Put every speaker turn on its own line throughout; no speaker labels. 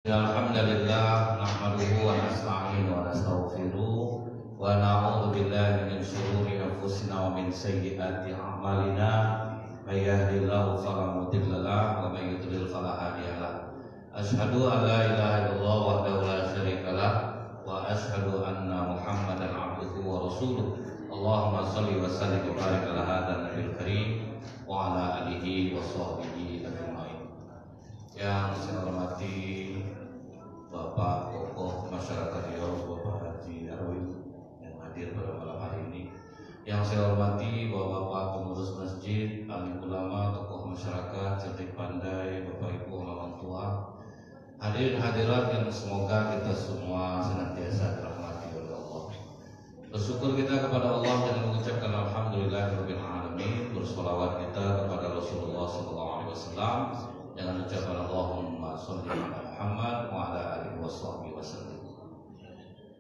Alhamdulillah nahmaduhu wa nasta'inu wa nastaghfiruh wa na'udzu billahi min shururi anfusina wa min sayyiati a'malina may yahdihillahu fala mudilla lahu wa may yudlil fala hadiya lahu asyhadu an la ilaha illallah wahdahu la syarika lahu wa asyhadu anna Muhammadan abduhu wa rasuluh. Allahumma shalli wa sallim wa barik ala hadzal nabiyil karim wa ala alihi wa sahbihi ajma'in. Yang saya hormati Bapak tokoh masyarakat Riau, Bapak Haji Darwin yang hadir pada malam hari ini. Yang saya hormati Bapak pengurus masjid, alim ulama, tokoh masyarakat, cerdik pandai, Bapak Ibu orang tua, hadirin hadirat yang semoga kita semua senantiasa dirahmati oleh Allah. Bersyukur kita kepada Allah dan mengucapkan alhamdulillahirabbil alamin. Bersolawat kita kepada Rasulullah SAW dengan ucapan Allahumma sholli ala Muhammad wa ala alihi wasallam.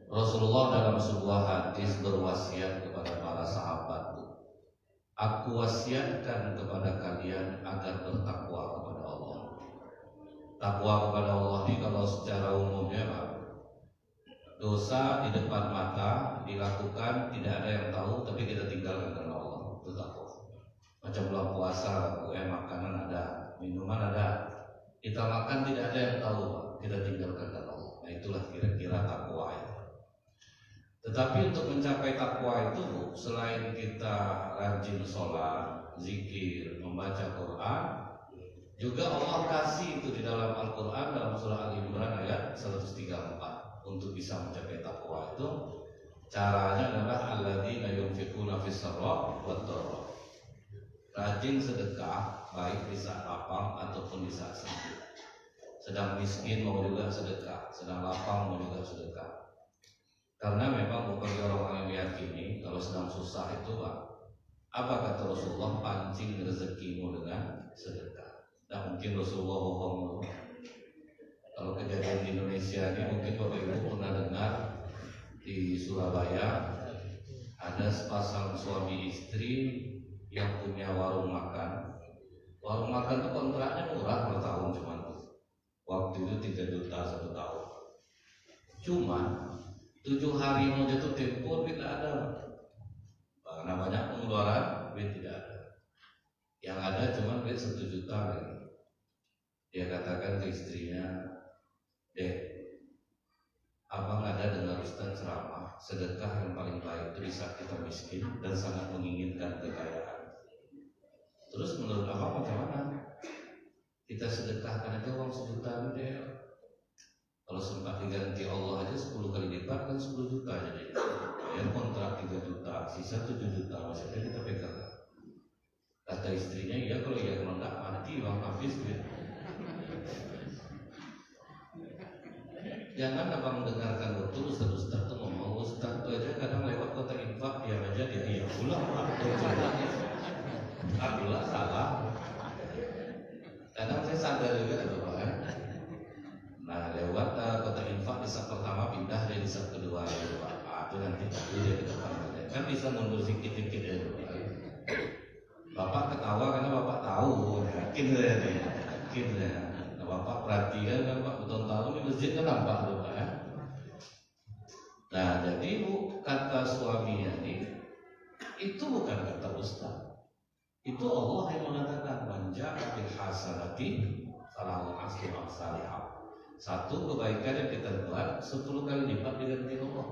Rasulullah dalam sebuah hadis berwasiat kepada para sahabat, aku wasiatkan kepada kalian agar bertakwa kepada Allah. Takwa kepada Allah ini kalau secara umumnya Pak, dosa di depan mata dilakukan tidak ada yang tahu tapi kita tinggalkan karena Allah, itu takwa. Macam bulan puasa, makanan ada, minuman ada, kita makan tidak ada yang tahu, kita tinggalkan karena Allah. Nah itulah kira-kira takwa itu. Tetapi untuk mencapai takwa itu, selain kita rajin sholat, zikir, membaca Quran, juga Allah kasih itu di dalam Al-Quran dalam surah Al-Imran ayat 134. Untuk bisa mencapai takwa itu, caranya adalah alladzina yunfiquna fis-sarra wad-dharra. Rajin sedekah baik di saat lapang ataupun di saat sakit. Sedang miskin mau juga sedekah, sedang lapang mau juga sedekah. Karena memang bagi orang yang meyakini kalau sedang susah itu Pak, apa kata Rasulullah, pancing rezekimu dengan sedekah. Nah mungkin Rasulullah bohong. Kalau kejadian di Indonesia ini mungkin Bapak Ibu pernah dengar di Surabaya ada sepasang suami istri yang punya warung makan. Warung makan itu kontraknya murah per tahun, cuman waktu itu 3 juta 1 tahun. Cuman 7 hari mau jatuh tempo tidak ada. Karena banyak pengeluaran, duit tidak ada. Yang ada cuma duit 1 juta lagi. Dia katakan ke istrinya, "Dek, abang ada dengar Ustaz ceramah, sedekah yang paling baik itu di saat kita miskin dan sangat menginginkan kekayaan. Terus menurut abang macam mana? Kita sedekahkan aja uang 1 juta gitu ya. Kalau sempat diganti Allah aja 10 kali lipat kan 10 juta jadi. Ya kontrak 3 juta, sisa 7 juta maksudnya kita pegang." Kata istrinya, "Iya kalau enggak mati uang habis gitu." Jangan abang dengarkan betul Ustaz tuh ngomong, Ustaz tuh aja kadang lewat kota infak dia aja dia iya ulang Alhamdulillah salah. Kadang saya sadar juga itu Pak. Nah lewat kota infak di saat pertama pindah dari di saat kedua itu Pak. Itu nanti dia ke depan kan bisa mundur sedikit-sedikit ya Pak. Bapak ketawa karena Bapak tahu, yakin saya nih, yakin saya. Nah, Bapak perhatikan kan Pak, tahun-tahun di masjid kan nampak tuh Pak ya. Nah jadi Bu, kata suaminya nih, itu bukan kata Ustaz. Itu Allah yang mengatakan manja bil hasanati falahu asru amsalihah. Satu kebaikan yang kita buat 10 kali lipat diganti Allah.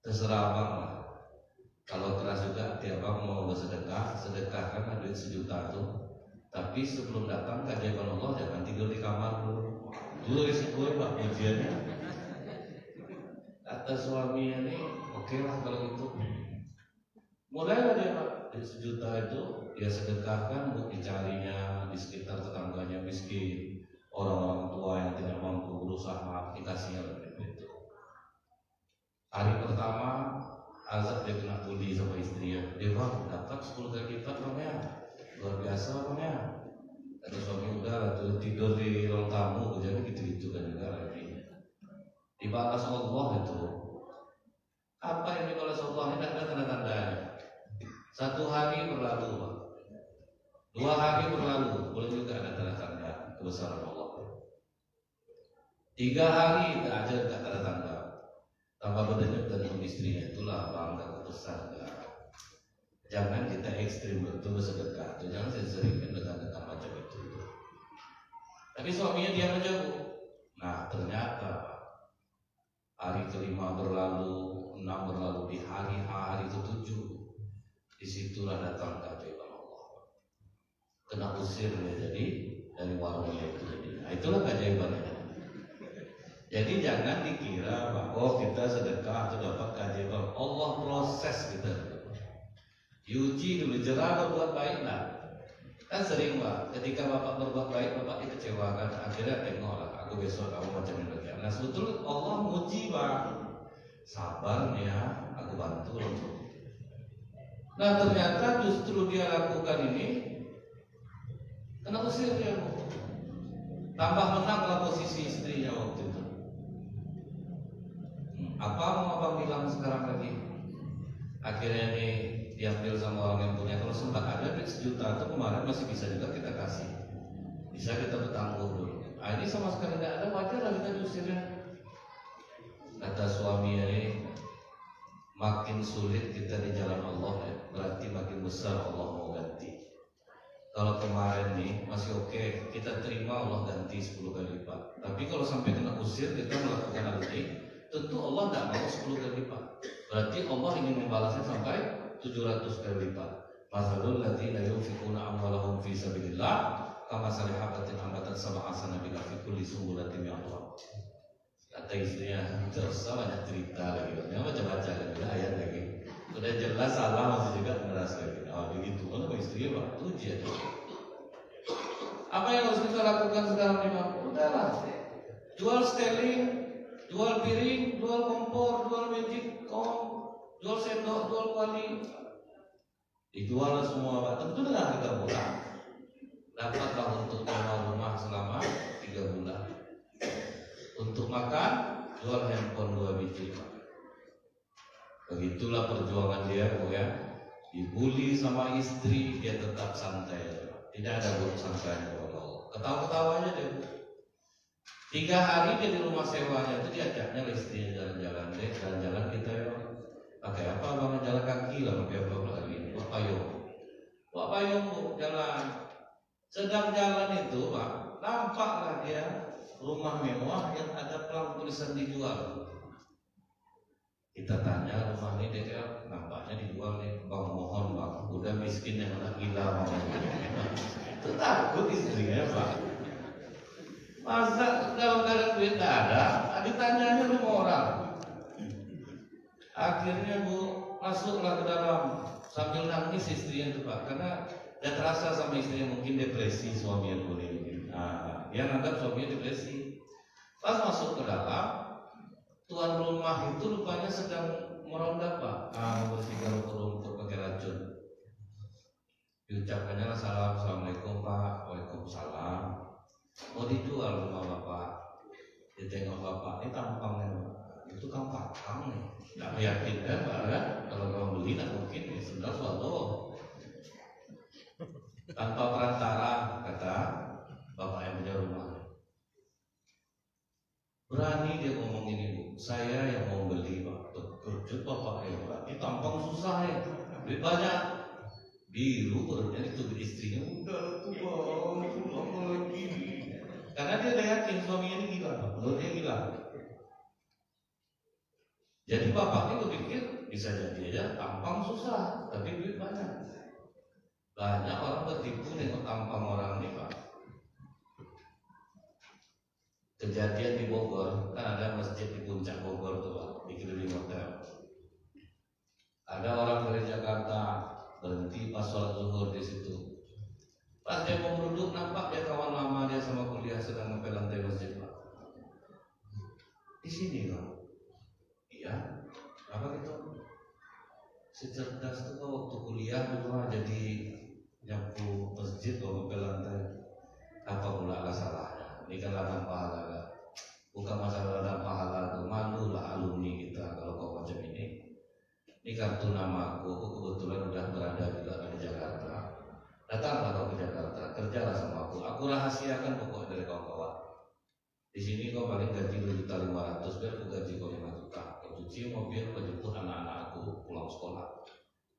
Terserah abang lah. Kalau keras juga tiap abang mau bersedekah, sedekahkan duit 1 juta tuh. Tapi sebelum datang keajaiban Allah jangan tidur di kamar dulu. Dulu risiko Pak ujiannya. Kata suaminya nih, oke lah kalau gitu. Mulailah dia Pak. Di 1 juta itu dia sedekahkan buat dicarinya di sekitar tetangganya miskin, orang-orang tua yang tidak mampu berusaha, dikasihnya lebih itu. Hari pertama azab dia kena bully sama istrinya. Dia Bang dapat 10 kali lipat Bang ya, luar biasa Bang ya. Kata suami udah tidur di ruang tamu, jadi gitu-gitu kan juga lagi. Dibalas Allah itu. Apa yang dibalas Allah ini ada tanda-tandanya. 1 hari berlalu, 2 hari berlalu, boleh juga ada tanda-tanda kebesaran Allah. 3 hari tak aja tak ada tanda. Tambah berdenyut dan istrinya, itulah bangga keputusan. Jangan kita ekstrim betul sedekah. Jangan sering dengan macam itu. Tapi suaminya diam aja, Bu. Nah, ternyata hari kelima berlalu, 6 berlalu, di hari ke-7 disitulah datang keajaiban Allah. Kena usir dia jadi dari warungnya itu. Nah, itulah keajaibannya. Jadi jangan dikira bahwa kita sedekah atau dapat keajaiban. Allah proses kita. Diuji dulu, jerah buat baik lah. Kan sering Pak, ketika Bapak berbuat baik, Bapak dikecewakan. Akhirnya tengoklah, aku besok kamu macam ini lagi. Nah sebetulnya Allah muji Pak. Sabar ya, aku bantu loh. Nah ternyata justru dia lakukan ini, kena usir dia Bu. Tambah menanglah posisi istrinya waktu itu. Apa mau abang bilang sekarang lagi? Akhirnya nih diambil sama orang yang punya. Kalau sempat ada duit 1 juta itu kemarin masih bisa juga kita kasih. Bisa kita bertangguh dulu. Ini sama sekali tidak ada, wajar lah kita diusirnya. Kata suami ini, makin sulit kita di jalan Allah ya, berarti makin besar Allah mau ganti. Kalau kemarin nih masih oke, kita terima Allah ganti 10 kali lipat. Tapi kalau sampai kena usir kita melakukan hal ini, tentu Allah tidak mau 10 kali lipat. Berarti Allah ingin membalasnya sampai 700 kali lipat. Masalul ladzina yunfiquna amwalahum fi sabilillah kamathali habatin ambatat sab'a sanabila fi kulli sumbulatin mi'atun. Kata istrinya, terus banyak cerita lagi. Dia baca-baca lagi ayat lagi. Sudah jelas salah masih juga ngeras lagi. Oh begitu. Kalau istrinya Pak, ujian. Apa yang harus kita lakukan sekarang nih Pak? Udahlah. Jual sterling, jual piring, jual kompor, jual magic kom, jual sendok, jual kuali, dijual semua Pak. Tentu dengan harga murah. Dapatlah untuk sewa rumah selama 3 bulan. Untuk makan, jual handphone 2 biji Pak. Begitulah perjuangan dia Bu ya. Dibully sama istri, dia tetap santai. Tidak ada buruk sangkanya Allah. Ketawa-ketawa aja dia. 3 hari dia di rumah sewanya itu diajaknya istrinya jalan-jalan deh, jalan-jalan kita ya. Pakai apa bang? Jalan kaki lah, pakai apa lagi? Buat payung Bu, jalan. Sedang jalan itu Pak, nampaklah dia rumah mewah yang ada pelang tulisan dijual. Kita tanya rumah ini dia nampaknya dijual nih, bang mohon bang, udah miskin yang anak gila bang. Itu takut istrinya Pak. Masa dalam keadaan duit tidak ada, ditanyanya 5 orang. Akhirnya Bu masuklah ke dalam sambil nangis istrinya itu Pak, karena dia terasa sama istrinya mungkin depresi suami yang boleh. Dia anggap suaminya depresi. Pas masuk ke dalam, tuan rumah itu rupanya sedang meronda Pak, membersihkan rumput pakai racun. Diucapkannya salam, assalamualaikum Pak, waalaikumsalam. Mau dijual rumah Bapak. Ditengok Bapak, ini tampangnya Pak. Itu kan pakang nih. Tidak meyakinkan Pak kan? Kalau kamu beli tidak mungkin ya sudah suatu. Tanpa perantara, kata Bapak yang punya rumah. Berani dia ngomong ini Bu, saya yang mau beli Pak. Terkejut Bapak ya Pak, ini tampang susah ya, duit banyak. Biru perutnya itu istrinya, udah tuh Bang lagi. Karena dia udah yakin suaminya ini gila, menurutnya gila. Jadi bapaknya berpikir bisa jadi aja tampang susah, tapi duit banyak. Banyak orang tertipu dengan tampang orang ini Pak. Kejadian di Bogor, kan ada masjid di puncak Bogor tuh Pak, di keliling hotel. Ada orang dari Jakarta berhenti pas sholat zuhur di situ. Pas dia mau duduk, nampak dia kawan lama dia sama kuliah sedang ngepel lantai masjid Pak. Di sini Pak. Iya. Apa gitu? Secerdas tuh Pak, waktu kuliah dulu jadi nyapu masjid kalau ngepel lantai. Apa pula lah salahnya? Ini kan ladang pahala kan? Bukan masalah ladang pahala tuh, malu lah alumni kita kalau kau macam ini. Ini kartu nama aku kebetulan udah berada juga di Jakarta. Datanglah kau ke Jakarta, kerjalah sama aku. Aku rahasiakan pokoknya dari kawan-kawan. Di sini kau paling gaji 2.500.000, biar aku gaji kau 5 juta. Kau cuci mobil, kau jemput anak-anak aku pulang sekolah.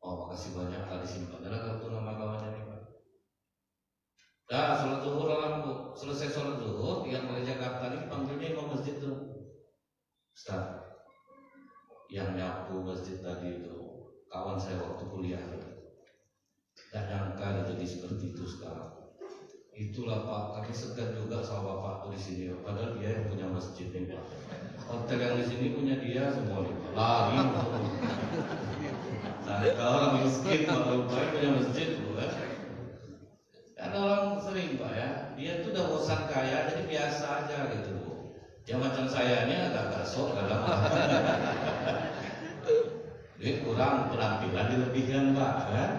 Oh, makasih banyak, kali simpan. Adalah kartu nama kawannya nih Pak. Dah, sholat zuhur orang Bu. Selesai sholat zuhur, yang dari Jakarta ini panggilnya imam masjid tuh. Ustaz, yang nyapu masjid tadi itu kawan saya waktu kuliah. Tak nyangka jadi seperti itu sekarang. Itulah Pak, kami segan juga sama Bapak tuh di sini. Padahal dia yang punya masjid nih Pak. Hotel yang di sini punya dia semua nih Pak. Lari. Sangka orang miskin Pak rupanya punya masjid tuh kan. Karena orang sering Pak ya, dia tuh udah bosan kaya jadi biasa aja gitu. Ya macam saya ini agak sok kadang. Jadi kurang penampilan dilebihkan Pak kan.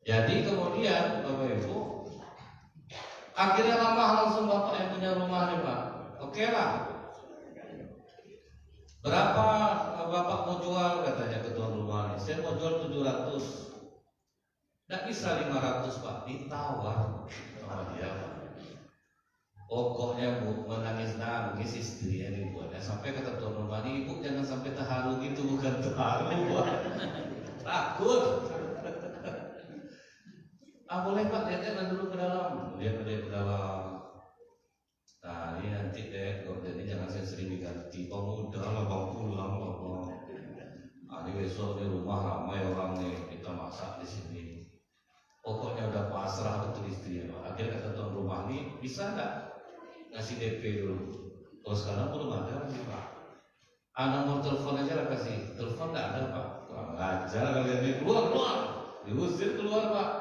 Jadi kemudian Bapak Ibu, akhirnya lama langsung Bapak yang punya rumah nih Pak. Oke lah. Berapa Bapak mau jual katanya ke tuan rumah nih? Saya mau jual 700. Tidak bisa 500 Pak, ditawar sama dia Pak. Pokoknya Bu menangis-nangis istri yang dibuatnya. Sampai kata tuan rumah ini, Ibu jangan sampai terharu gitu, bukan terharu Pak. Takut. Boleh Pak, lihatnya dulu ke dalam. Lihat ke dalam. Nah ini nanti deh, jadi jangan saya sering diganti. Muda lah bang pulang Bapak. Nah ini besok di rumah ramai orang nih, kita masak di sini. Pokoknya udah pasrah betul istri ya Pak. Akhirnya kata tuan rumah ini, bisa nggak ngasih DP dulu? Kalau sekarang belum ada sih Pak. Nomor telepon aja lah kasih. Telepon nggak ada Pak. Kurang ajar kalian ini, keluar, diusir keluar Pak.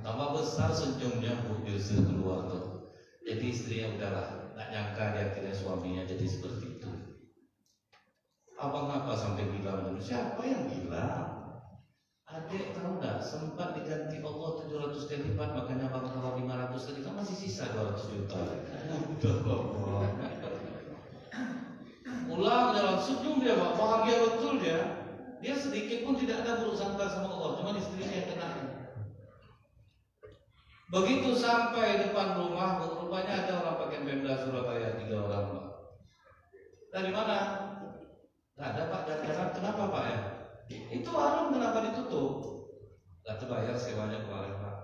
Tambah besar senyumnya Bu, diusir keluar tuh. Jadi istrinya udahlah, tak nyangka dia akhirnya suaminya jadi seperti itu. Abang apa sampai bilang dulu? Siapa yang bilang? Adik tahu nggak? Sempat diganti Allah 700 kali lipat, makanya abang tahu 500 tadi kan masih sisa 200 juta. Udah Bapak. Pulang jalan senyum dia Pak, bahagia betul dia. Dia sedikit pun tidak ada buruk sangka sama Allah, cuma istrinya yang kena. Begitu sampai depan rumah, rupanya ada orang pakai Pemda Surabaya, 3 orang Pak. Dari mana? Nggak ada Pak, jalan-jalan. Kenapa Pak ya? Itu warung kenapa ditutup? Nggak terbayar sewanya kemarin Pak.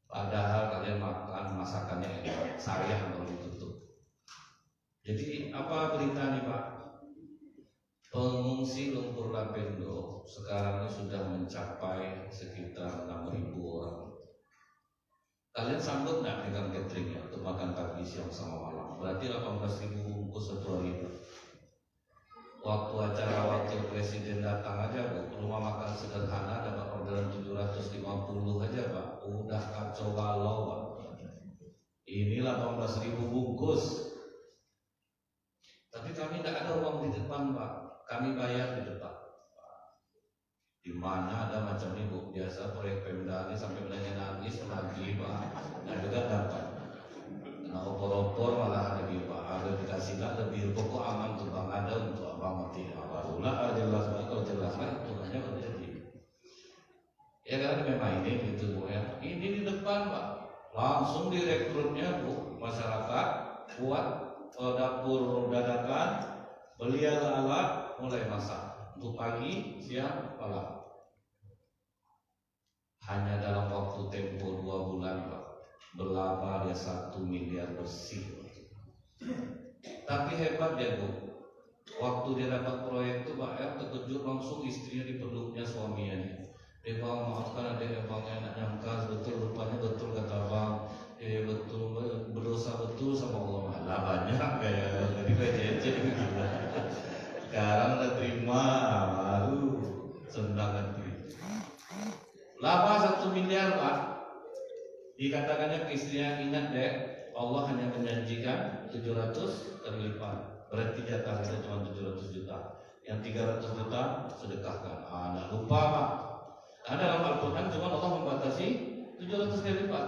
Padahal kalian makan masakannya enak, sayang kalau ditutup. Jadi apa berita nih Pak? Pengungsi lumpur Lapindo sekarang ini sudah mencapai sekitar 6.000 orang. Kalian sanggup nggak pegang cateringnya untuk makan pagi, siang, sama malam? Berarti 18.000 bungkus satu hari. Waktu acara wakil presiden datang aja Bu, rumah makan sederhana dapat orderan 750 aja Pak. Udah kacau balau Pak. Ini 18.000 bungkus. Tapi kami tidak ada uang di depan Pak. Kami bayar di depan. Di mana ada macam ini Bu, biasa proyek Pemda ini sampai menangis lagi Pak. Nah juga dapat. Nah opor-opor malah ada di Pak. Ada dikasih nggak lebih pokok aman tuh Bang, ada untuk abang mati. Barulah jelas kalau jelas itu hanya terjadi. Ya kan memang ini gitu Bu ya. Ini di depan Pak. Langsung direkrutnya Bu, masyarakat buat dapur dadakan, beli alat, mulai masak untuk pagi, siang, malam. Hanya dalam waktu tempo 2 bulan Pak, berlaba dia 1 miliar bersih. Tapi hebat dia Bu, waktu dia dapat proyek itu Pak ya, terkejut langsung istrinya dipeluknya suaminya nih. Bang maafkan adek abangnya, nak nyangka betul rupanya betul kata abang. Betul berdosa betul sama Allah. Lah banyak kayak jadi kece gitu. Sekarang udah terima, baru senang hati. Laba 1 miliar Pak. Dikatakannya ke istrinya, ingat deh, Allah hanya menjanjikan 700 kali lipat. Berarti jatah kita cuma 700 juta. Yang 300 juta sedekahkan. Nggak lupa Pak. Nah, dalam Al-Quran cuma Allah membatasi 700 kali lipat.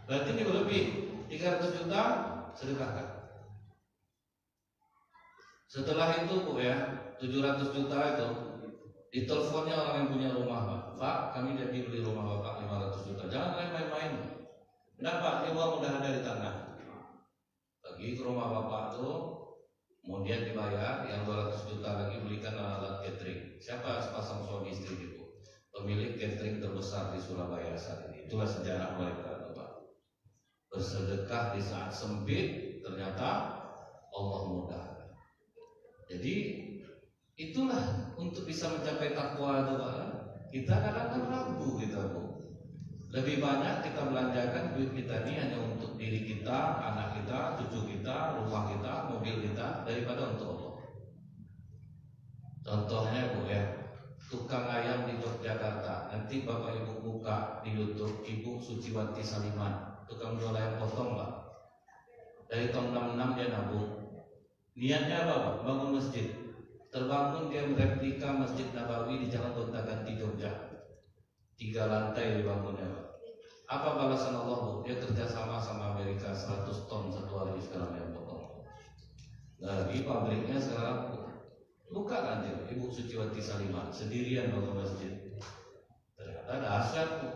Berarti ini lebih 300 juta sedekahkan. Setelah itu Bu ya, 700 juta itu diteleponnya orang yang punya rumah Pak. Pak, kami jadi beli rumah Bapak 500 juta. Jangan main-main. Kenapa? Ini uang udah ada di tangan. pergi ke rumah bapak tuh, kemudian dibayar yang 200 juta lagi belikan alat catering. Siapa sepasang suami istri itu? Pemilik catering terbesar di Surabaya saat ini. Itulah sejarah mereka, Bapak. Bersedekah di saat sempit, ternyata Allah mudah. Jadi itulah untuk bisa mencapai takwa itu, Pak. Kita kadang-kadang ragu kita, Bu. Lebih banyak kita belanjakan duit kita ini hanya untuk diri kita, anak kita, cucu kita, rumah kita, mobil kita, daripada untuk Allah. Contohnya, Bu, ya, tukang ayam di Yogyakarta. Nanti Bapak Ibu buka di YouTube, Ibu Suciwati Saliman, tukang jual ayam potong, Pak. Dari tahun 66 dia nabung. Niatnya apa, Pak? Bangun masjid. Terbangun dia mereplika Masjid Nabawi di Jalan Gonta-Ganti Jogja. 3 lantai dibangunnya, Pak. Apa balasan Allah, Bu? Dia kerjasama sama Amerika 100 ton satu hari sekarang yang potong. Dari pabriknya sekarang buka aja Ibu Suciwati Saliman sendirian bangun masjid. Ternyata dahsyat, Bu.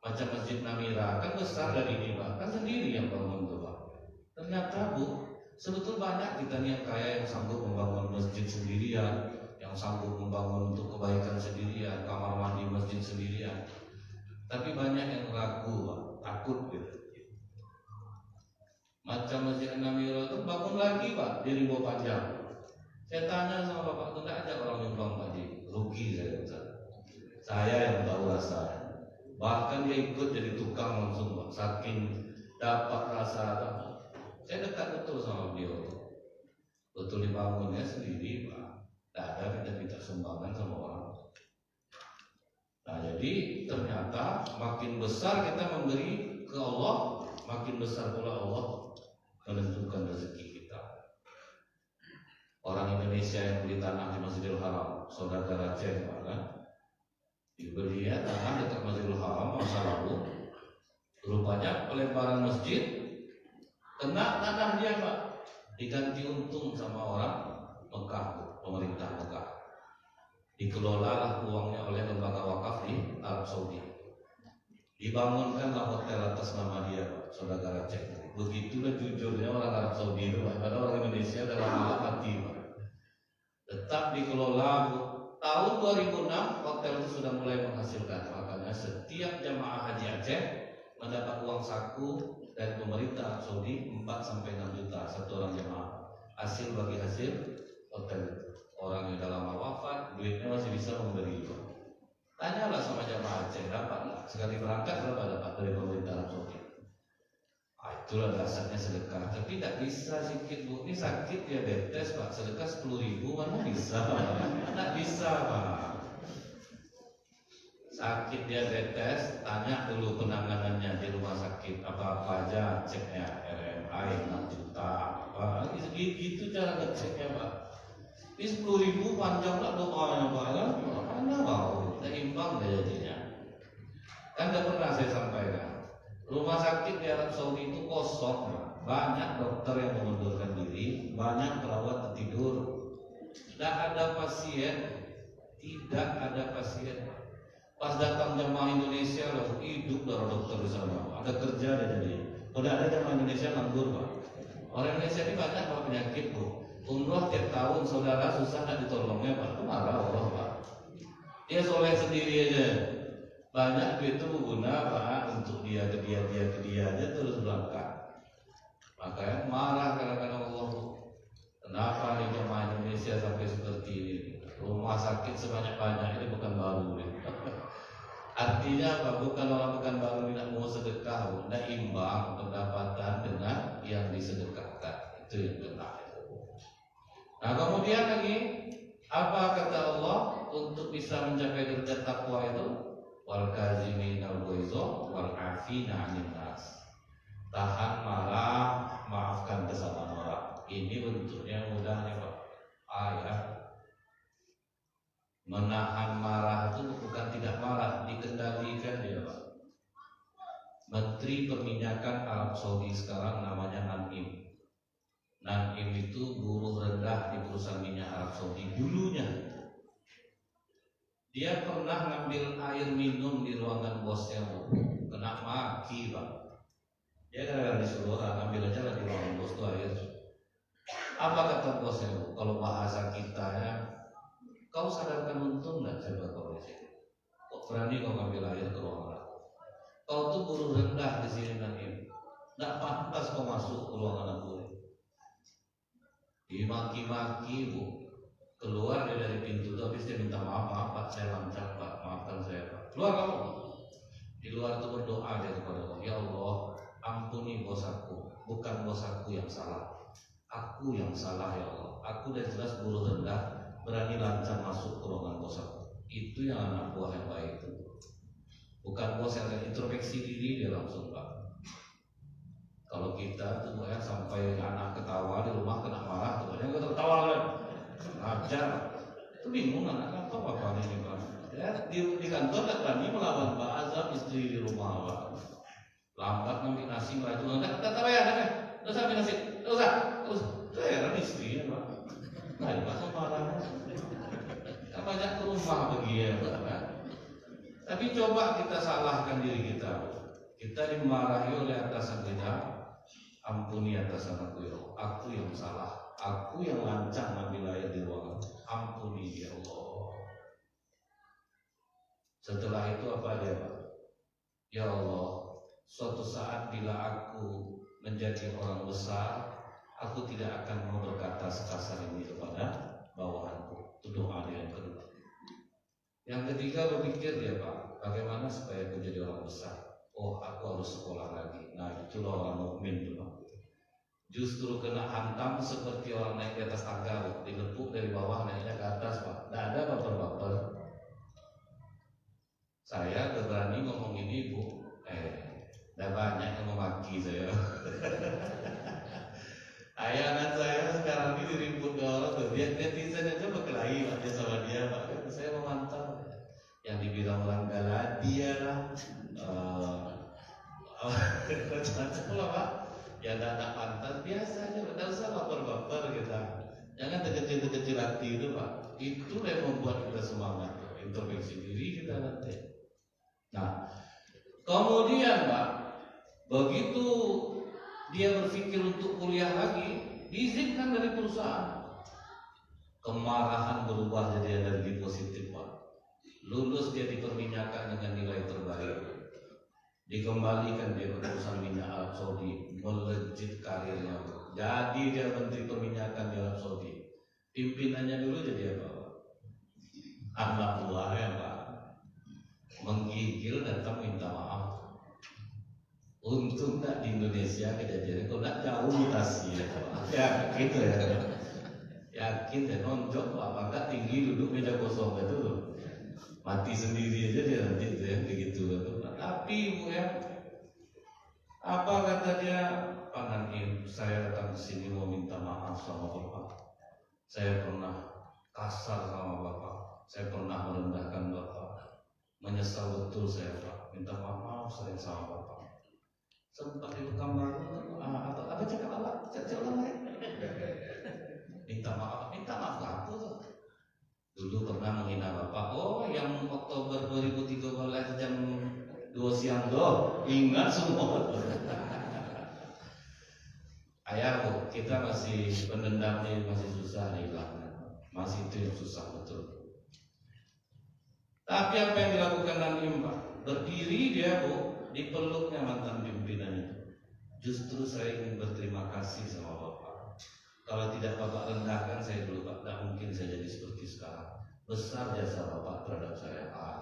Macam Masjid Namira kan besar dari ini, Pak. Kan sendiri yang bangun tuh, Pak. Ternyata, Bu, sebetulnya banyak kita nih yang kaya yang sanggup membangun masjid sendirian, yang sanggup membangun untuk kebaikan sendirian, kamar mandi masjid sendirian. Tapi banyak yang ragu, Pak, takut gitu. Macam Masjid Namira itu bangun lagi, Pak, di Rimbo Panjang. Saya tanya sama Bapak, itu tidak ada orang nyumbang, Pak Ji. Rugi saya yang tahu rasanya. Bahkan dia ikut jadi tukang langsung, Pak. Saking dapat rasa, saya dekat betul sama beliau. Betul dibangunnya sendiri, Pak. Tidak ada kita minta sumbangan sama orang. Nah, jadi ternyata makin besar kita memberi ke Allah, makin besar pula Allah menentukan rezeki kita. Orang Indonesia yang beli tanah di Masjidil Haram, saudara Aceh, kan? Diberi tanah dekat Masjidil Haram masa lalu. Rupanya pelebaran masjid kena tanah dia, Pak. Diganti untung sama orang Mekah, pemerintah Mekah. Dikelolalah uangnya oleh lembaga wakaf di Arab Saudi. Dibangunkanlah hotel atas nama dia, Pak, saudara Aceh. Begitulah jujurnya orang Arab Saudi itu, Pak. Pada orang Indonesia dalam hal mati, Pak. Tetap dikelola, Bu. Tahun 2006 hotel itu sudah mulai menghasilkan. Makanya setiap jamaah haji Aceh mendapat uang saku dari pemerintah Arab Saudi 4 sampai 6 juta satu orang jamaah. Hasil bagi hasil hotel. Orang yang dalam wafat, duitnya masih bisa memberi. Tanyalah sama jamaah Aceh, dapat nggak? Sekali berangkat berapa dapat dari pemerintah Arab Saudi? Itulah dasarnya sedekah. Tapi tidak bisa sedikit, Bu. Ini sakit diabetes, Pak. Sedekah 10.000 mana bisa? Tidak bisa, Pak. Sakit diabetes, tanya dulu penanganannya di rumah sakit apa aja, ceknya RMI 6 juta, apa gitu cara ngeceknya, Pak. Ini 10.000 panjang lah doanya, Pak, kan? Mana mau? Tidak imbang jadinya. Kan tidak pernah saya sampaikan. Rumah sakit di Arab Saudi itu kosong, Pak. Banyak dokter yang mengundurkan diri, banyak perawat tidur. Tidak ada pasien, tidak ada pasien. Pas datang jamaah Indonesia langsung hidup darah dokter di sana. Ada kerja dia jadi. Udah ada jamaah Indonesia nganggur, Pak. Orang Indonesia ini banyak Pak penyakit, Bu. Umroh tiap tahun saudara susah nggak ditolongnya, Pak. Itu marah Allah, Pak. Dia soleh sendiri aja. Banyak duit itu berguna, Pak, untuk dia ke dia aja terus berangkat. Makanya marah kadang-kadang Allah, Bu. Kenapa nih jamaah Indonesia sampai seperti ini? Rumah sakit sebanyak-banyak ini bukan baru nih. Artinya apa? Bukan orang Pekanbaru tidak mau sedekah, tidak imbang pendapatan dengan yang disedekahkan. Itu yang benar. Nah, kemudian lagi apa kata Allah untuk bisa mencapai derajat takwa itu? Wal kaziminal ghaiza wal afina 'anil nas. Tahan marah, maafkan kesalahan orang. Ini bentuknya mudahnya, Pak. Ayat menahan marah itu bukan tidak marah, dikendalikan dia, Pak. Menteri Perminyakan Arab Saudi sekarang namanya Naim. Naim itu buruh rendah di perusahaan minyak Arab Saudi dulunya. Dia pernah ngambil air minum di ruangan bosnya, Bu. Kena maki, Pak. Dia kadang-kadang disuruh orang ambil aja lah di ruangan bos tuh air. Apa kata bosnya? Kalau bahasa kita ya, kau sadarkan untung nggak coba kau di sini? Kok berani kau ambil air ke ruangan aku? Kau tuh buruh rendah di sini nanti. Nggak pantas kau masuk ke ruangan aku. Dimaki-maki bu, keluar dia dari pintu tuh, habis dia minta maaf Pak, saya lancar Pak, maafkan saya Pak. Keluar kamu. Di luar itu berdoa dia kepada Allah, ya Allah, ampuni bos aku, bukan bos aku yang salah, aku yang salah ya Allah. Aku udah jelas buruh rendah, berani lancang masuk ke ruangan bos aku. Itu yang anak buah yang baik itu. Bukan bos yang introspeksi diri dia langsung Pak. Kalau kita tuh ya sampai anak ketawa di rumah kena marah tuh, yang kita ketawa kan, ngajar, itu bingung anak apa bapaknya ini Pak. Ya, di kantor tak berani melawan Pak Azam istri di rumah Pak. Lambat ngambil nasi meracun, tak ya, tak usah ambil nasi, tak usah, heran istri ya Pak. Nah, Pak marah, tak banyak ke rumah begini Pak. Tapi coba kita salahkan diri kita. Kita dimarahi oleh atasan kita, ampuni atasan aku ya Allah, aku yang salah, aku yang lancang ngambil air di ruangan, ampuni ya Allah. Setelah itu apa dia Pak? Ya Allah, suatu saat bila aku menjadi orang besar, aku tidak akan mau berkata sekasar ini kepada bawahanku. Itu doa dia yang kedua. Yang ketiga berpikir dia Pak, bagaimana supaya aku jadi orang besar? Oh, aku harus sekolah lagi. Nah, itulah orang mukmin tuh Pak. Justru kena hantam seperti orang naik di atas tangga, dilepuk dari bawah naiknya ke atas Pak. Tidak ada baper-baper. Saya udah berani ngomong ini Bu, udah banyak yang memaki saya. Ayanan saya sekarang ini diribut ke orang tuh, dia netizen aja berkelahi aja sama dia Pak. Saya memantau yang dibilang orang Galadia lah, macam-macam lah Pak. Ya tidak pantas, biasa aja, tidak usah baper-baper kita. Jangan terkecil-terkecil hati itu Pak. Itu yang membuat kita semangat, introspeksi diri kita nanti. Nah, kemudian Pak, begitu dia berpikir untuk kuliah lagi, diizinkan dari perusahaan. Kemarahan berubah jadi energi positif Pak. Lulus dia diperminyakan dengan nilai terbaik. Dikembalikan dia ke perusahaan minyak Arab Saudi, melejit karirnya. Jadi dia menteri perminyakan di Arab Saudi. Pimpinannya dulu jadi apa Pak? Anak buahnya Pak. Menggigil datang minta maaf. Untung tak di Indonesia kejadiannya, kalau tak jauh mutasi ya gitu ya. Yakin dan nonjok apa enggak tinggi duduk meja kosong itu mati sendiri aja dia nanti itu ya begitu. Tapi Bu ya, apa kata dia, Pak Naim, saya datang ke sini mau minta maaf sama Bapak. Saya pernah kasar sama Bapak, saya pernah merendahkan Bapak. Menyesal betul saya Pak, minta maaf saya sama Bapak. Sempat di kamar apa cakap Allah, cakap orang lain. Minta maaf ke aku tuh. Dulu pernah menghina Bapak. Oh, yang Oktober 2013 jam 2 siang tuh, ingat semua. Ayah Bu, kita masih pendendamnya masih susah hilangnya. Masih itu yang susah betul. Tapi apa yang dilakukan Naim Pak? Berdiri dia Bu, dipeluknya mantan pimpinannya. Justru saya ingin berterima kasih sama Bapak. Kalau tidak Bapak rendahkan saya dulu Pak, tidak mungkin saya jadi seperti sekarang. Besar jasa Bapak terhadap saya. Pak.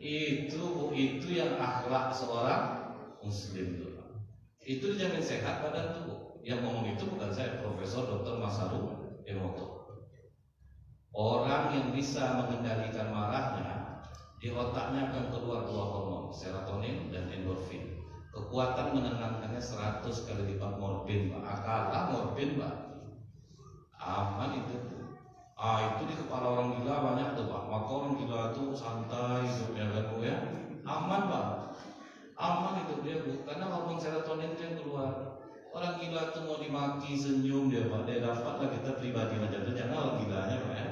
Itu yang akhlak seorang Muslim itu Pak. Itu dijamin sehat badan tubuh. Yang ngomong itu bukan saya, Profesor Dr. Masaru Emoto. Orang yang bisa mengendalikan marahnya, di otaknya akan keluar dua hormon, serotonin dan endorfin. Kekuatan menenangkannya 100 kali lipat morfin Pak. Kalah morfin Pak. Aman itu. Itu di kepala orang gila banyak tuh Pak. Maka orang gila itu santai hidupnya kan Bu ya. Aman Pak. Aman hidup dia Bu. Karena hormon serotonin itu yang keluar. Orang gila tuh mau dimaki senyum dia Pak. Dia dapatlah kita pribadi macam itu. Jangan orang gilanya Pak ya.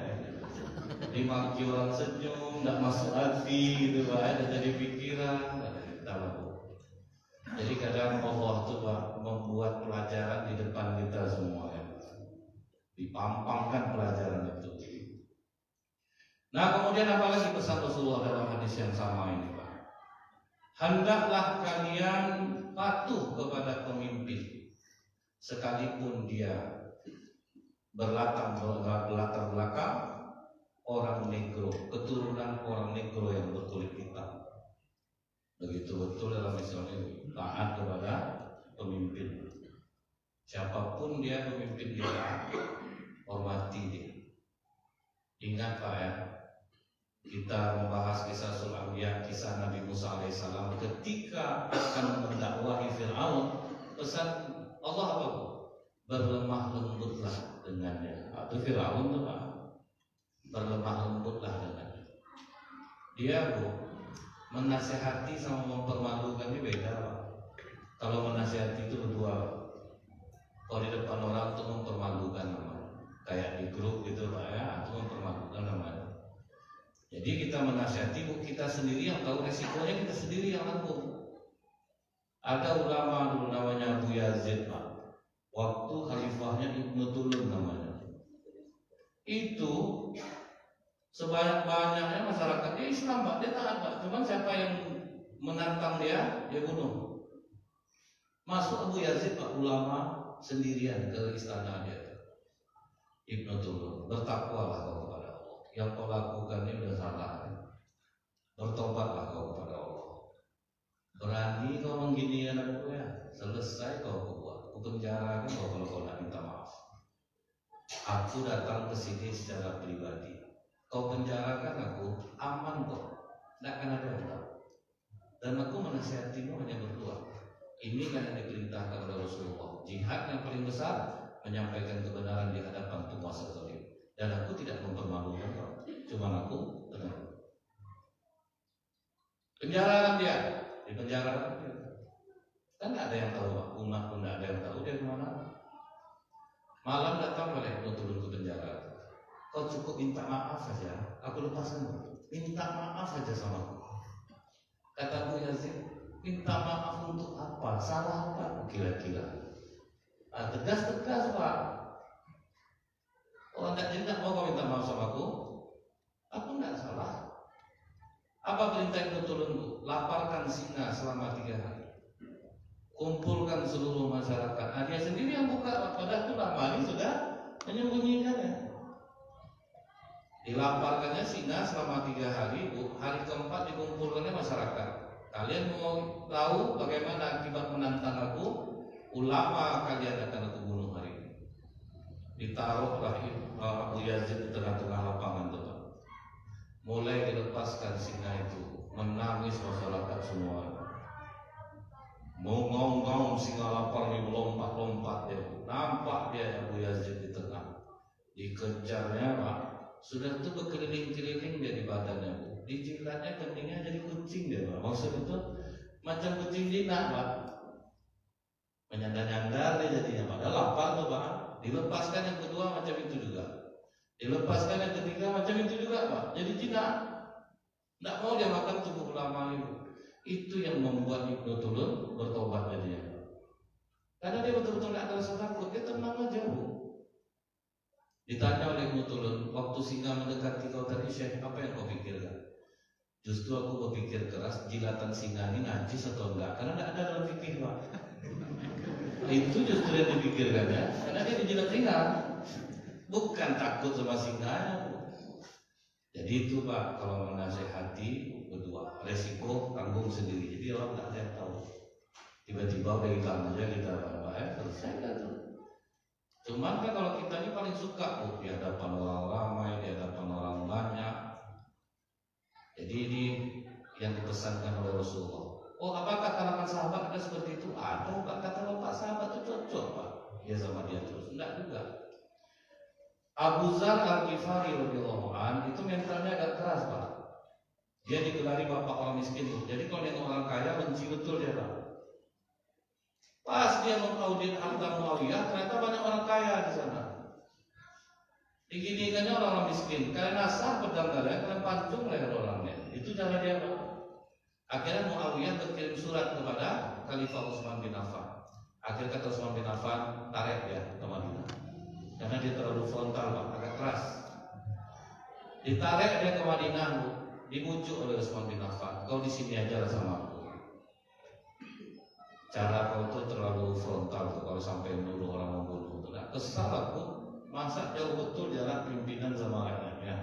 Dimaki orang senyum, tidak masuk hati gitu Pak. Ada jadi pikiran. Tidak Bu. Jadi kadang Allah itu membuat pelajaran di depan kita semua ya. Dipampangkan pelajaran itu. Nah kemudian apalagi pesan Rasulullah dalam hadis yang sama ini Pak? Hendaklah kalian patuh kepada pemimpin sekalipun dia berlatar belakang orang negro, keturunan orang negro yang berkulit hitam. Begitu betul dalam Islam ini, taat kepada pemimpin. Siapapun dia pemimpin dia, hormati dia. Ingat Pak ya, kita membahas kisah Sul-Anbiya, kisah Nabi Musa alaihissalam ketika akan mendakwahi Fir'aun. Pesan Allah apa Bu? Berlemah lembutlah dengannya. Itu Fir'aun tuh Pak. Berlemah lembutlah dengannya. Dia Bu, menasehati sama mempermalukan ini beda Pak. Kalau menasehati itu berdua. Kalau di depan orang itu mempermalukan namanya. Kayak di grup gitu Pak ya, itu mempermalukan namanya. Jadi kita menasihati Bu, kita sendiri yang tahu resikonya, kita sendiri yang tanggung. Ada ulama dulu namanya Abu Yazid Pak. Waktu khalifahnya Ibnu Tulun namanya. Itu sebanyak-banyaknya masyarakat dia Islam Pak, dia taat Pak. Cuman siapa yang menantang dia bunuh. Masuk Abu Yazid Pak, ulama sendirian ke istana dia. Ibnu Tulun, bertakwalah kau kepada Allah. Yang kau lakukan ini sudah salah. Bertobatlah kau kepada Allah. Berani kau menggini anakku ya, selesai kau buat. Aku penjarakan kau kalau kau nak minta maaf. Aku datang ke sini secara pribadi. Kau penjarakan aku, aman kok. Tidak akan ada yang tahu. Dan aku menasihatimu hanya berdua. Ini kan yang diperintahkan oleh Rasulullah. Jihad yang paling besar, menyampaikan kebenaran di hadapan penguasa zalim. Dan aku tidak mempermalukan kau. Cuma aku tenang. Penjarakan dia, dipenjarakan dia. Kan tidak ada yang tahu Pak. Umat pun tidak ada yang tahu dia kemana. Malam datang oleh Ibnu Tulun ke penjara. Kau cukup minta maaf saja, aku lepaskan. Minta maaf saja sama aku. Kata Abu Yazid, minta maaf untuk apa? Salah apa? Kira-kira. Tegas-tegas Pak. Kalau tidak mau kau minta maaf sama aku tidak salah. Apa perintah Ibnu Tulun Bu? Laparkan singa selama 3 hari. Kumpulkan seluruh masyarakat. Nah, dia sendiri yang buka. Padahal itu lama ini sudah menyembunyikannya. Dilaparkannya singa selama 3 hari Bu. Hari keempat dikumpulkannya masyarakat. Kalian mau tahu bagaimana akibat menantang aku? Ulama kalian akan aku bunuh hari ini. Ditaruhlah Abu Yazid di tengah-tengah lapangan itu. Mulai dilepaskan singa itu, menangis masyarakat semua. Mengong-ngong singa lapar ini melompat-lompat dia. Nampak dia Abu Yazid di tengah. Dikejarnya Pak. Sudah itu berkeliling-keliling dia di badannya. Dijilatnya keningnya jadi kucing dia Pak. Maksud itu macam kucing jinak Pak. Menyandar-nyandar dia jadinya. Padahal lapar tuh Pak. Dilepaskan yang kedua macam itu juga. Dilepaskan yang ketiga macam itu juga Pak. Jadi jinak. Tidak mau dia makan tubuh ulama itu. Itu yang membuat Ibnu Tulun bertobat jadinya. Karena dia betul-betul tidak ada rasa takut. Dia tenang aja Bu. Ditanya oleh Ibnu Tulun, waktu singa mendekati kau tadi Syekh, apa yang kau pikirkan? Justru aku berpikir keras, jilatan singa ini najis atau enggak? Karena tidak ada dalam fikih Pak. Itu justru yang dipikirkan ya. Karena dia dijilat singa. Bukan takut sama singa. Jadi itu Pak, kalau menasehati berdua, resiko tanggung sendiri. Jadi orang tidak ada yang tahu. Tiba-tiba udah hilang aja kita selesai kan tuh. Cuman kan kalau kita ini paling suka di hadapan orang ramai, di hadapan orang banyak. Jadi ini yang dipesankan oleh Rasulullah. Oh, apakah kalangan sahabat ada seperti itu? Ada Pak, kata bapak sahabat itu cocok Pak. Dia sama dia terus, enggak juga. Abu Dzar Al-Ghifari radhiyallahu anhu itu mentalnya agak keras Pak. Dia digelari bapak orang miskin. Jadi kalau dia orang kaya benci betul dia Pak. Pas dia mengaudit harta Muawiyah, ternyata banyak orang kaya di sana. Diginikannya orang miskin. Karena sah pedang kalian, kalian pancung leher orangnya. Itu cara dia Pak. Akhirnya Muawiyah berkirim surat kepada Khalifah Utsman bin Affan. Akhirnya kata Utsman bin Affan, tarik dia ke Madinah. Karena dia terlalu frontal Pak, agak keras. Ditarik dia ke Madinah, Bu. Dibujuk oleh Utsman bin Affan. Kau di sini aja lah sama aku. Cara kau tuh terlalu frontal tuh, kalau sampai menuduh orang membunuh. Nah, kesal aku, masa jauh betul jarak pimpinan sama rakyatnya.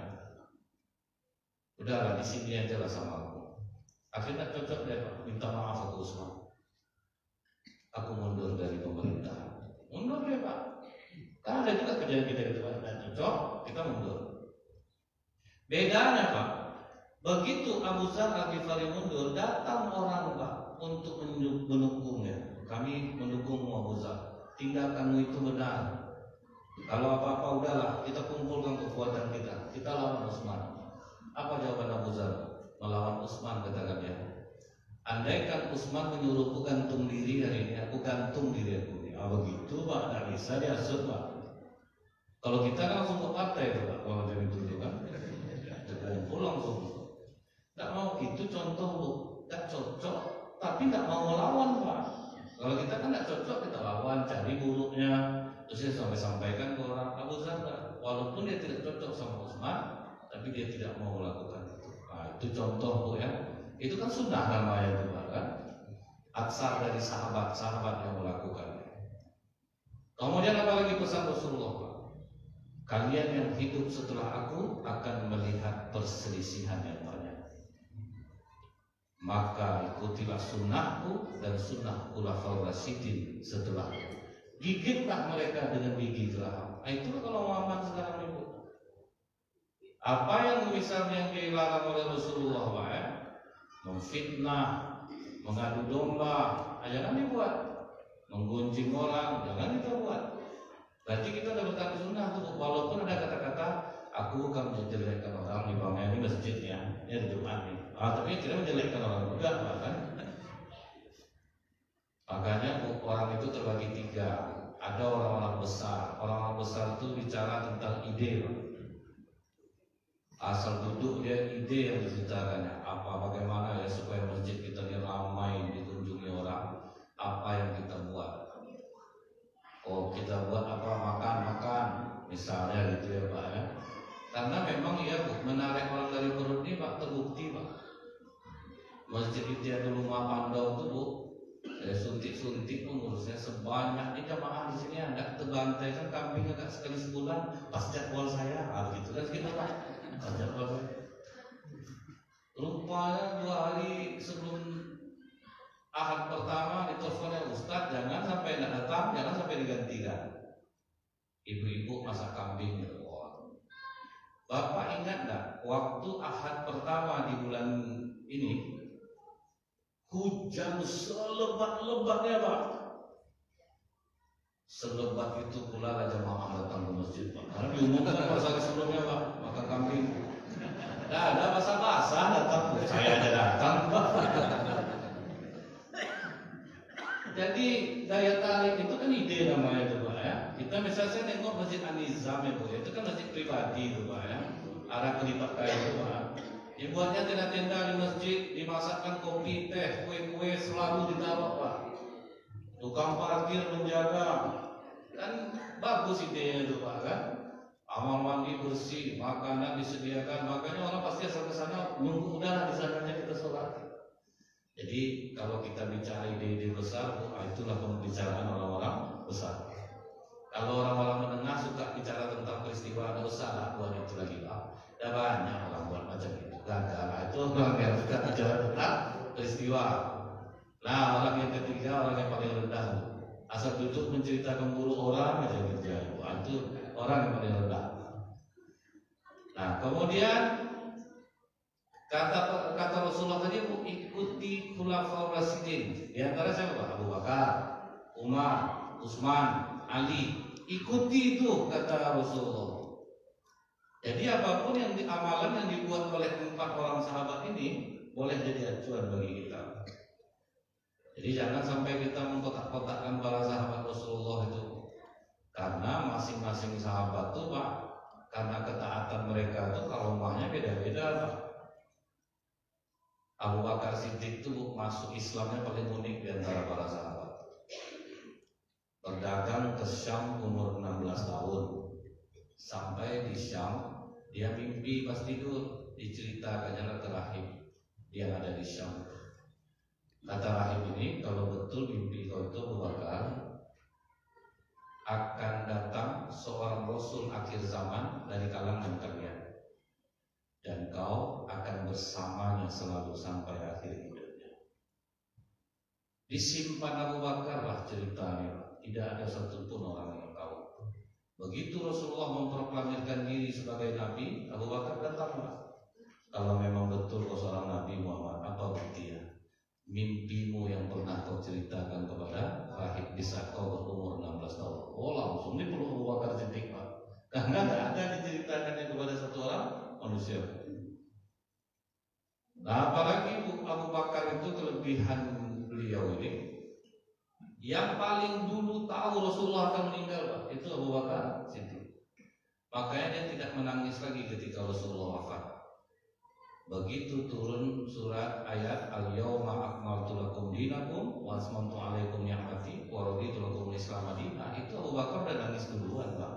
Udahlah di sini aja lah sama aku. Akhirnya cocok dia Pak, minta maaf aku Utsman. Aku mundur dari pemerintahan. Mundur ya Pak. Karena ada juga kejadian kita gitu Pak, dan cocok kita mundur. Bedanya Pak, begitu Abu Dzar Al-Ghifari mundur, datang orang Pak untuk mendukungnya. Kami mendukungmu Abu Dzar. Tindakanmu itu benar. Kalau apa-apa udahlah, kita kumpulkan kekuatan kita. Kita lawan Utsman. Apa jawaban Abu Dzar? Melawan Utsman katakan dia. Andaikan Utsman menyuruhku gantung diri hari ini, aku gantung diri aku ini. Begitu Pak, tidak bisa diasut Pak. Kalau kita kan langsung ke partai itu Pak, kalau jadi itu kan, kumpul langsung. Tidak mau itu contoh Bu, tidak cocok. Tapi tidak mau melawan Pak. Kalau kita kan tidak cocok, kita lawan, cari buruknya, terus dia sampaikan ke orang Abu Dzar. Walaupun dia tidak cocok sama Utsman, tapi dia tidak mau melakukan itu. Nah, itu contoh Bu ya. Itu kan sunnah namanya itu Pak kan. Aksar dari sahabat-sahabat yang melakukannya. Kemudian apa lagi pesan Rasulullah Pak? Kalian yang hidup setelah aku akan melihat perselisihan yang banyak. Maka ikutilah sunnahku dan sunnah khulafaur rasyidin setelahku. Gigitlah mereka dengan gigi geraham. Itulah kalau Muhammad sekarang itu. Apa yang misalnya yang dilarang oleh Rasulullah Pak ya? Memfitnah, mengadu domba, jangan dibuat. Menggunjing orang, jangan kita buat. Berarti kita udah bertahan sunnah tuh. Walaupun ada kata-kata, aku bukan menjelekkan orang di bawahnya ini masjidnya, ini ada Jumat nih. Tapi tidak menjelekkan orang juga, kan? Makanya orang itu terbagi tiga. Ada orang-orang besar. Orang-orang besar itu bicara tentang ide, Pak. Asal duduk dia ide yang dibicarakannya. Bagaimana ya supaya masjid kita ini ramai dikunjungi orang. Apa yang kita buat? Oh kita buat apa makan misalnya gitu ya Pak ya. Karena memang ya Bu, menarik orang dari perut ini Pak terbukti Pak. Masjid itu ada rumah pandau tuh Bu. Suntik-suntik pengurusnya sebanyak di jamaah di sini ada terbantai kan kambing agak sekali sebulan pas jadwal saya gitu kan gitu Pak. Pas jadwal saya. Rupanya 2 hari sebelum Ahad pertama diteleponnya Ustadz, jangan sampai tidak datang, jangan sampai digantikan. Ibu-ibu masak kambing ya. Bapak ingat nggak waktu Ahad pertama di bulan ini hujan selebat-lebatnya Pak. Selebat itu pula jamaah datang ke masjid Pak. Karena diumumkan pasal sebelumnya Pak, makan kambing. Tidak ada basah-basah datang, saya aja datang Pak. Jadi daya tarik itu kan ide namanya itu Pak ya. Kita misalnya saya nengok Masjid An-Nizam ya Bu, itu kan masjid pribadi itu Pak ya. Arah kelipat kayu itu Pak. Dibuatnya tenda-tenda di masjid, dimasakkan kopi, teh, kue-kue selalu ditaruh Pak. Tukang parkir menjaga. Kan bagus idenya itu Pak kan. Kamar mandi bersih, makanan disediakan, makanya orang pasti asal ke sana nunggu udahlah di sananya kita sholat. Jadi kalau kita bicara ide-ide besar, itulah pembicaraan orang-orang besar. Kalau orang-orang menengah suka bicara tentang peristiwa besar, buat itu lagi Pak. Ada banyak orang buat macam itu, gagal. Itu orang yang suka bicara tentang peristiwa. Nah orang yang ketiga, orang yang paling rendah, asal duduk menceritakan buruk orang aja kerja. Itu orang yang paling rendah. Nah kemudian kata Rasulullah tadi ikuti khulafaur rasyidin. Di antara siapa? Abu Bakar, Umar, Utsman, Ali. Ikuti itu kata Rasulullah. Jadi apapun yang amalan yang dibuat oleh 4 orang sahabat ini boleh jadi acuan bagi kita. Jadi jangan sampai kita mengkotak-kotakkan para sahabat Rasulullah itu. Karena masing-masing sahabat itu Pak, karena ketaatan mereka itu kalau rumahnya beda-beda Pak. Abu Bakar Siddiq itu masuk Islamnya paling unik di antara para sahabat. Berdagang ke Syam umur 16 tahun. Sampai di Syam, dia mimpi pas tidur, diceritakannya ke rahib yang ada di Syam. Kata rahib ini, kalau betul mimpi kau itu Abu Bakar, akan datang seorang Rasul akhir zaman dari kalangan kalian, dan kau akan bersamanya selalu sampai akhir hidupnya. Disimpan Abu Bakar lah ceritanya, tidak ada satupun orang yang tahu. Begitu Rasulullah memproklamirkan diri sebagai Nabi, Abu Bakar datanglah. Kalau memang betul kau seorang Nabi Muhammad, apa buktinya? Mimpimu yang pernah kau ceritakan kepada rahib di saat kau berumur 16 tahun. Oh, langsung ini perlu Abu Bakar Siddiq, Pak. Karena tidak ada diceritakannya kepada satu orang manusia. Nah, apalagi Abu Bakar itu kelebihan beliau ini, yang paling dulu tahu Rasulullah akan meninggal, Pak, itu Abu Bakar Siddiq. Makanya dia tidak menangis lagi ketika Rasulullah wafat. Begitu turun surat ayat Al-Yawma akmaltu lakum dinakum wa asmantu alaikum ni'mati wa raditu lakum Islam madinah, itu Abu Bakar udah nangis duluan, Pak.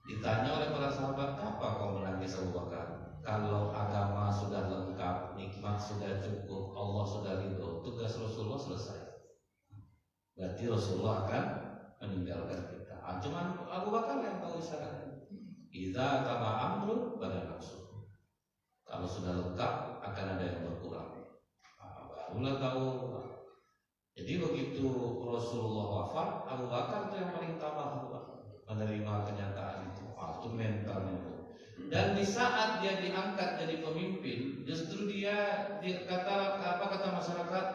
Ditanya oleh para sahabat, "Kenapa kau menangis Abu Bakar? Kalau agama sudah lengkap, nikmat sudah cukup, Allah sudah ridho, tugas Rasulullah selesai. Berarti Rasulullah akan meninggalkan kita." Cuman Abu Bakar yang tahu isyaratnya. Idza taba amrun bada nafsu. Kalau sudah lengkap akan ada yang berkurang. Barulah tahu. Jadi begitu Rasulullah wafat, Abu Bakar itu yang paling tabah menerima kenyataan itu. Itu mentalnya. Dan di saat dia diangkat jadi pemimpin, justru dia kata masyarakat,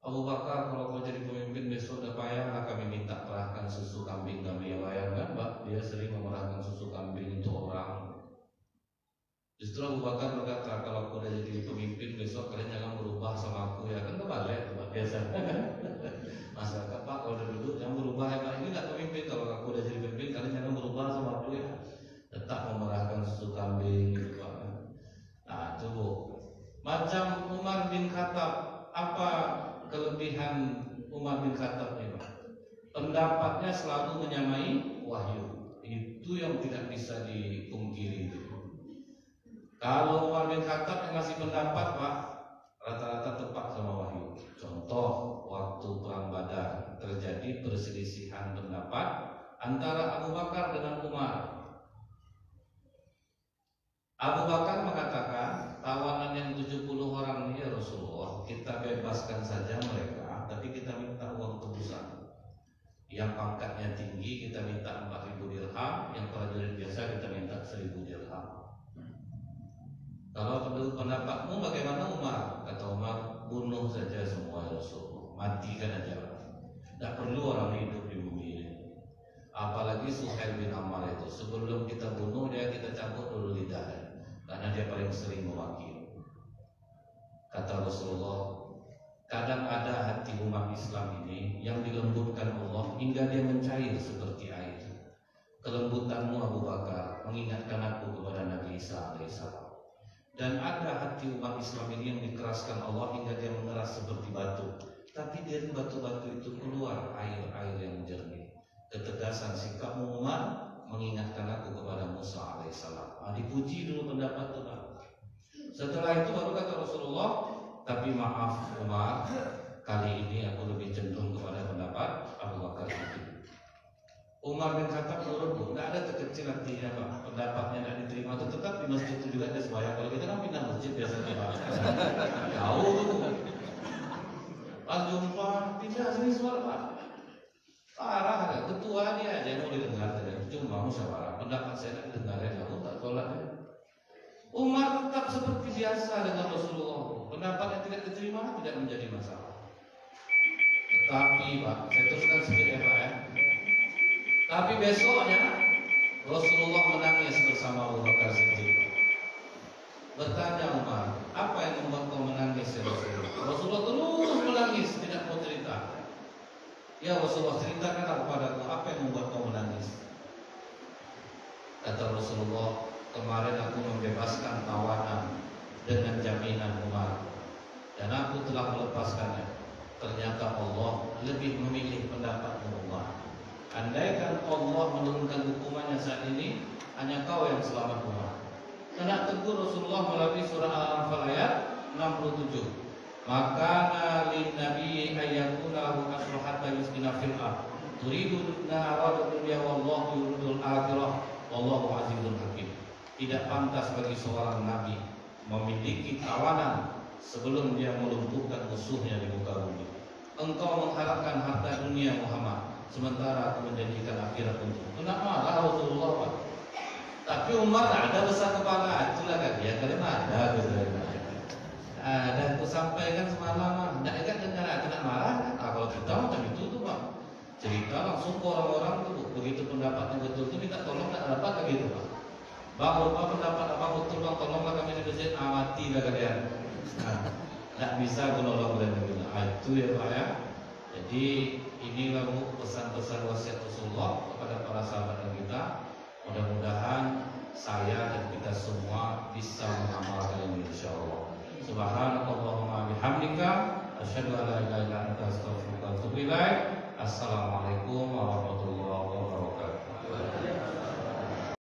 Abu Bakar, kalau kau jadi pemimpin besok udah payah, kami minta perahkan susu kambing kami. Bayangkan, Mbak, dia sering memerahkan susu kambing untuk orang. Justru Abu Bakar berkata, kalau aku udah jadi pemimpin besok kalian jangan berubah sama aku ya. Kan kebalik, Pak, biasa. Masyarakat, Pak, kalau udah duduk jangan berubah ya, Pak. Ini nggak pemimpin, kalau aku udah jadi pemimpin kalian jangan berubah sama aku ya. Tetap memerahkan susu kambing gitu, Pak. Nah, itu Bu. Macam Umar bin Khattab, apa kelebihan Umar bin Khattab ini, Pak? Pendapatnya selalu menyamai wahyu. Itu yang tidak bisa dipungkiri. Kalau Umar bin Khattab yang ngasih pendapat, Pak, rata-rata tepat sama wahyu. Contoh, waktu perang Badar terjadi perselisihan pendapat antara Abu Bakar dengan Umar. Abu Bakar mengatakan, tawanan yang 70 orang ini ya Rasulullah, kita bebaskan saja mereka, tapi kita minta uang tebusan. Yang pangkatnya tinggi kita minta 4.000 dirham, yang prajurit biasa kita minta 1.000 dirham. Kalau menurut pendapatmu bagaimana Umar? Kata Umar, bunuh saja semua ya Rasulullah, matikan aja. Tidak perlu orang hidup di bumi ini. Apalagi Suhail bin Ammar itu, sebelum kita bunuh dia, kita cabut dulu lidahnya, karena dia paling sering mewakili. Kata Rasulullah, kadang ada hati umat Islam ini yang dilembutkan Allah hingga dia mencair seperti air. Kelembutanmu Abu Bakar mengingatkan aku kepada Nabi Isa alaihissalam. Dan ada hati umat Islam ini yang dikeraskan Allah hingga dia mengeras seperti batu. Tapi dari batu-batu itu keluar air-air yang jernih. Ketegasan sikapmu Umar mengingatkan aku kepada Musa alaihissalam. Dipuji dulu pendapat itu, Pak. Setelah itu baru kata Rasulullah, tapi maaf Umar, kali ini aku lebih cenderung kepada pendapat Abu Bakar itu. Umar bin Khattab menurutku tidak ada terkecil hatinya, Pak. Pendapatnya tidak diterima, tetap di masjid itu juga ada sembahyang. Kalau kita kan pindah masjid biasanya, Pak. Jauh tuh. Pas jumpa pindah sini suara, Pak. Parah ada ketua dia aja yang mau didengar saja. Cuma musyawarah. Pendapat saya tidak didengar ya, jauh tak tolak ya. Umar tetap seperti biasa dengan Rasulullah. Pendapat yang tidak diterima tidak menjadi masalah. Tetapi Pak, saya teruskan sedikit ya Pak ya. Tapi besoknya Rasulullah menangis bersama Abu Bakar Siddiq. Bertanya Umar, apa yang membuat kau menangis ya Rasulullah? Rasulullah terus menangis, tidak mau cerita. Ya Rasulullah, ceritakanlah kepadaku apa yang membuat kau menangis. Kata Rasulullah, kemarin aku membebaskan tawanan dengan jaminan Umar, dan aku telah melepaskannya. Ternyata Allah lebih memilih pendapat Umar. Andaikan Allah menurunkan hukumannya saat ini, hanya kau yang selamat Umar. Kena tegur Rasulullah melalui surah Al-Anfal ayat 67. Maka lin nabi ayyakuna lahu asru hatta yuskina fil ard. Turiduna awal dunya wallahu yuridul akhirah wallahu azizun hakim. Tidak pantas bagi seorang nabi memiliki tawanan sebelum dia melumpuhkan musuhnya di muka bumi. Engkau mengharapkan harta dunia Muhammad, sementara aku menjanjikan akhirat untuk. Kenapa marah Rasulullah Pak? Tapi Umar tak ada besar kepala, itulah kan dia karena ada dan aku sampaikan semalam, tidak ingat dengan kena marah. Kalau kita macam itu tuh Pak, cerita langsung ke orang-orang tuh, begitu pendapatnya betul tuh minta tolong tak dapat lagi tuh Pak. Bang, lupa pendapat abang betul bang, tolonglah kami di masjid, amati lah kalian. Tidak bisa menolong dan itu ya Pak ya. Jadi inilah pesan-pesan wasiat Rasulullah kepada para sahabat kita. Mudah-mudahan saya dan kita semua bisa mengamalkan ini insyaallah. Subhanakallahumma bihamdika asyhadu an la ilaha illa anta astaghfiruka wa atubu ilaik. Assalamualaikum warahmatullahi wabarakatuh.